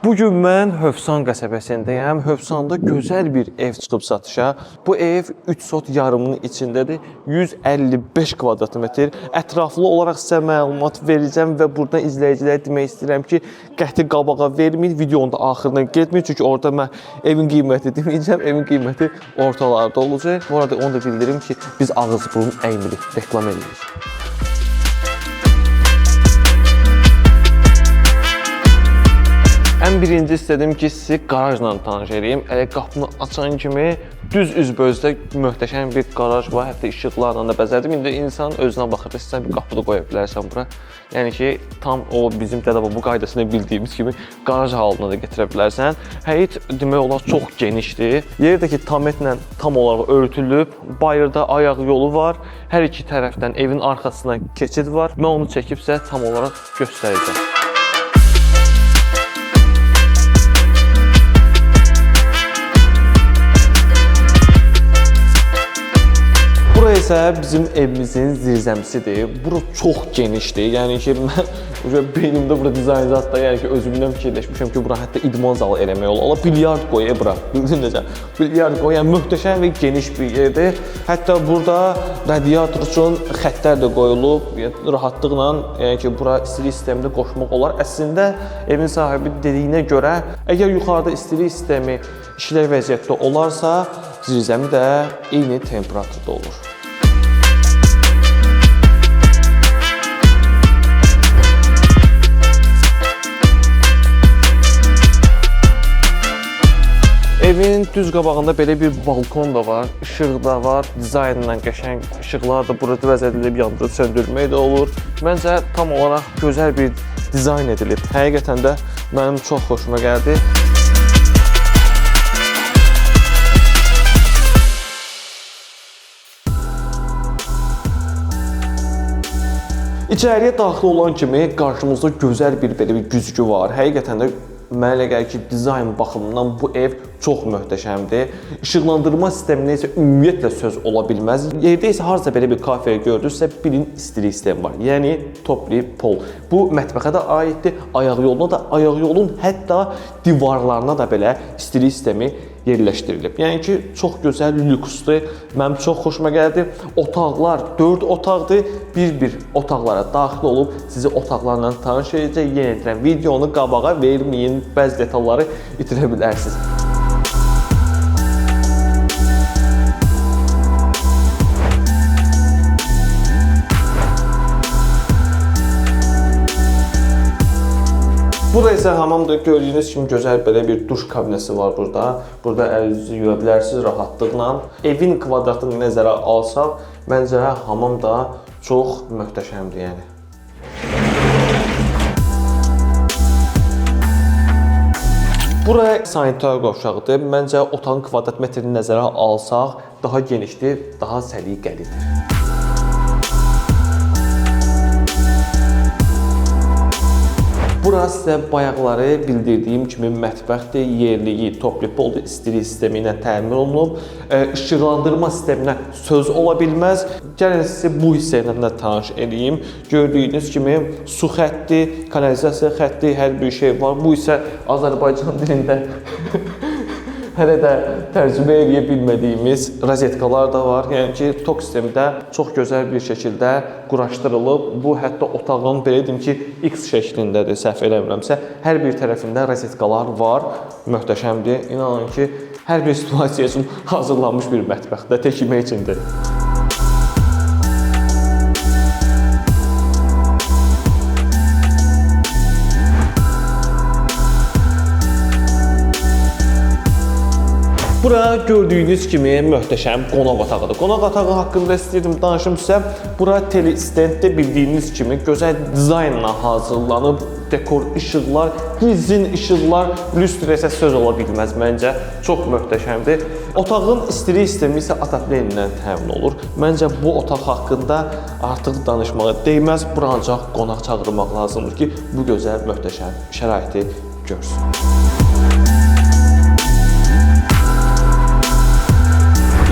Bugün mən Hövsan qəsəbəsindəyəm. Hövsanda gözəl bir ev çıxıb satışa. Bu ev 3 sot yarımının içindədir. 155 kvadrat metr. Ətraflı olaraq sizə məlumat verəcəm və buradan izləyicilərə demək istəyirəm ki, qəti qabağa verməyin, videonun da axırına getməyin. Çünki orada mən evin qiyməti deməyəcəm, evin qiyməti ortalarda olacaq. Bu arada onu da bildirim ki, biz ağız burun əymirik, reklam edirik. Ən birinci istədim ki, sizi qarajla tanış edeyim. Elə qapını açan kimi düz üzbözdə möhtəşəm bir qaraj var. Hətta işıqlarla da bəzədim. İndi insan özünə baxır, istəsən bir qapı da qoya bilərsən bura. Yəni ki, tam o bizim tədavü qaydasını bildiyimiz kimi qaraj halına da gətirə bilərsən. Həyət demək olar çox genişdir. Yerdəki tametlə tam olaraq örtülüb. Bayırda ayaq yolu var. Hər iki tərəfdən evin arxasına keçid var. Mən onu çəkibsə tam olaraq göstərəcəm. Bura isə bizim evimizin zirzəmisidir. Bura çox genişdir. Yəni ki, mən beynimdə bura dizayn zətdə, yəni ki, özümdən fikirləşmişəm ki, bura hətta idman zalı eləmək olar. Bilyard qoya bura. Bildin necə? Bilyard qoya, yəni möhtəşəm və geniş bir yerdir. Hətta burada radiator üçün xəttlər də qoyulub. Rahatlıqla, yəni ki, bura istilik sistemini qoşmaq olar. Əslində evin sahibi dediyinə görə, əgər yuxarıda istilik sistemi işlək vəziyyətdə olarsa, zirzəmi də eyni temperaturda olur. Evin düz qabağında belə bir balkon da var, işıq da var, dizaynla qəşəng işıqlar da burada vəzədilib, yandırıb söndürmək də olur. Məncə tam olaraq gözəl bir dizayn edilib. Həqiqətən də mənim çox xoşuma gəldi. İçəriyə daxil olan kimi qarşımızda gözəl bir belə bir güzgü var. Həqiqətən də mənə elə gəlir ki, dizayn baxımından bu ev çox möhtəşəmdir. İşıqlandırma sisteminə isə ümumiyyətlə söz ola bilməz. Yerdə isə harca belə bir kafe gördünüzsə, bilin istilik sistemi var. Yəni topli pol. Bu mətbəxə də aiddir, ayaq yoluna da, ayaq yolun hətta divarlarına da belə istilik sistemi yerləşdirilib. Yəni ki, çox gözəl, lüksdür. Mənim çox xoşuma gəldi. Otaqlar 4 otaqdır. Bir-bir otaqlara daxil olub sizi otaqlarla tanış edəcək. Yenə deyirəm, videonu qabağa verməyin, bəzi detalları itirə bilərsiniz. Burada isə hamamdır. Gördüyünüz kimi gözəl belə bir duş kabinesi var burada. Burada əlinizi yuya bilərsiniz rahatlıqla. Evin kvadratını nəzərə alsaq, məncə hamam da çox möhtəşəmdir yəni. Bura sanitar qovşağıdır. Məncə otağın kvadrat metrini nəzərə alsaq, daha genişdir, daha səliqəlidir. Bura sizə bayaqları bildirdiyim kimi mətbəxdir, yerliyi, topli poldu istilik sistemi ilə təmin olunub. İşıqlandırma sisteminə söz ola bilməz. Gəlin sizi bu hissə ilə də tanış edeyim. Gördüyünüz kimi su xətti, kanalizasiya xətti, hər bir şey var. Bu isə Azərbaycan dilində hələ də tərcümə edə bilmədiyimiz rozetkalar da var. Yəni ki, tok sistemi də çox gözəl bir şəkildə quraşdırılıb. Bu hətta otağın belə deyim ki, X şəklindədir, səhv eləmirəmsə. Hər bir tərəfində rozetkalar var. Möhtəşəmdir. İnanın ki, hər bir situasiya üçün hazırlanmış bir mətbəxdə tək yemək üçündür. Bura gördüyünüz kimi möhtəşəm qonaq otağıdır. Qonaq otağı haqqında istəyirdim danışım sizə. Bura telestenddə bildiyiniz kimi gözəl dizaynla hazırlanıb, dekor işıqlar, gizlin işıqlar, lüstrə isə söz ola bilməz məncə. Çox möhtəşəmdir. Otağın istilik sistemi isə ataplenlə təmin olur. Məncə bu otaq haqqında artıq danışmağa dəyməz. Bura ancaq qonaq çağırmaq lazımdır ki, bu gözəl möhtəşəm şəraiti görsün.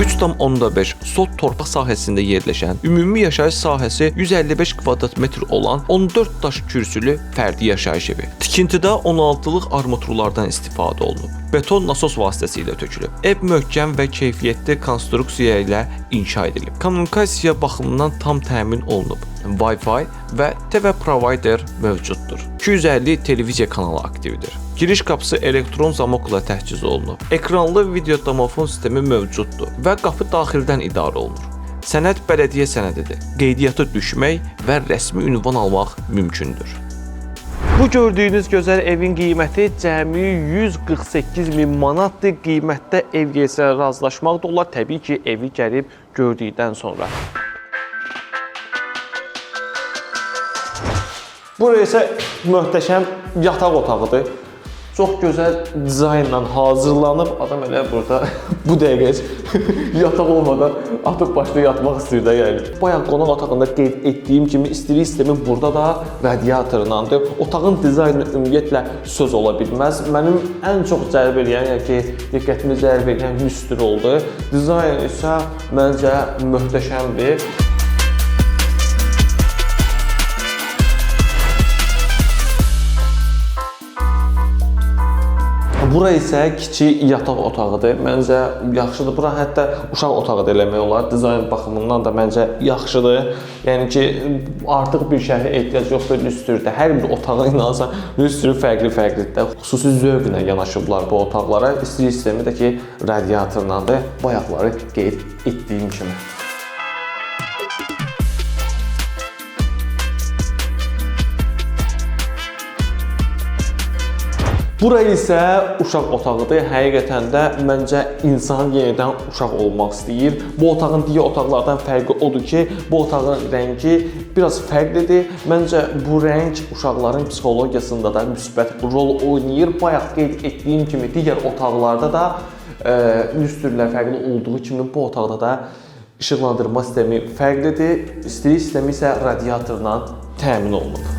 3,5 sot torpaq sahəsində yerləşən, ümumi yaşayış sahəsi 155 kvadrat metr olan 14 daş kürsülü fərdi yaşayış evi. Tikintidə 16-lıq armaturlardan istifadə olunub. Beton nasos vasitəsilə tökülüb. Ev möhkəm və keyfiyyətli konstruksiya ilə inşa edilib. Kommunikasiya baxımından tam təmin olunub. Wi-Fi və TV provider mövcuddur. 250 televiziya kanalı aktivdir. Giriş qapısı elektron zamokla təchiz olunub. Ekranlı video domofon sistemi mövcuddur və qapı daxildən idarə olunur. Sənəd bələdiyyə sənədidir. Qeydiyyata düşmək və rəsmi ünvan almaq mümkündür. Bu gördüyünüz gözəl evin qiyməti cəmi 148 min manatdır. Qiymətdə ev yersə razılaşmaq da olar. Təbii ki, evi gəlib gördükdən sonra. Buraya isə möhtəşəm yataq otağıdır. Çox gözəl dizaynla hazırlanıb. Adam elə burada bu dəqiqə yataq olmadan atıb başda yatmaq istəyir də yəni. Bayaq qonaq otağında qeyd etdiyim kimi istilik sistemi burada da radiatorlandır. Otağın dizaynı ümumiyyətlə söz ola bilməz. Mənim ən çox cəlb edən, yəni ki, diqqətimi cəlb edən lüstr oldu. Dizayn isə məncə möhtəşəmdir. Bura isə kiçik yataq otağıdır. Məncə yaxşıdır. Bura hətta uşaq otağı da eləmək olar. Dizayn baxımından da məncə yaxşıdır. Yəni ki, artıq bir şəhərə ehtiyac yoxdur lüstrdə. Hər bir otağın inanırsan, lüstrü fərqli-fərqlidir. Xüsusi zövqlə yanaşıblar bu otaqlara. İstilik sistemi də ki, radiatorlandır. Bayaqları qeyd etdiyim kimi. Bura isə uşaq otağıdır. Həqiqətən də məncə insan yenidən uşaq olmaq istəyir. Bu otağın digər otaqlardan fərqi odur ki, bu otağın rəngi biraz fərqlidir. Məncə bu rəng uşaqların psixologiyasında da müsbət rol oynayır. Bayaq qeyd etdiyim kimi digər otaqlarda da lüstrlər fərqli olduğu kimi bu otaqda da işıqlandırma sistemi fərqlidir. İstilik sistemi isə radiatorla təmin olunub.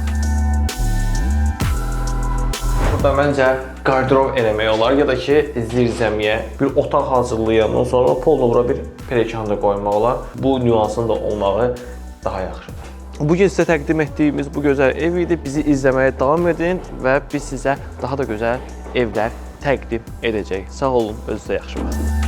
Burada məncə qardırob eləmək olar ya da ki, zirzəmiyə bir otaq hazırlayandan sonra poluna bura bir perekan da qoymaq olar. Bu nüansın da olmağı daha yaxşıdır. Bugün sizə təqdim etdiyimiz bu gözəl ev idi. Bizi izləməyə davam edin və biz sizə daha da gözəl evlər təqdim edəcəyik. Sağ olun, özünüzə yaxşı baxın.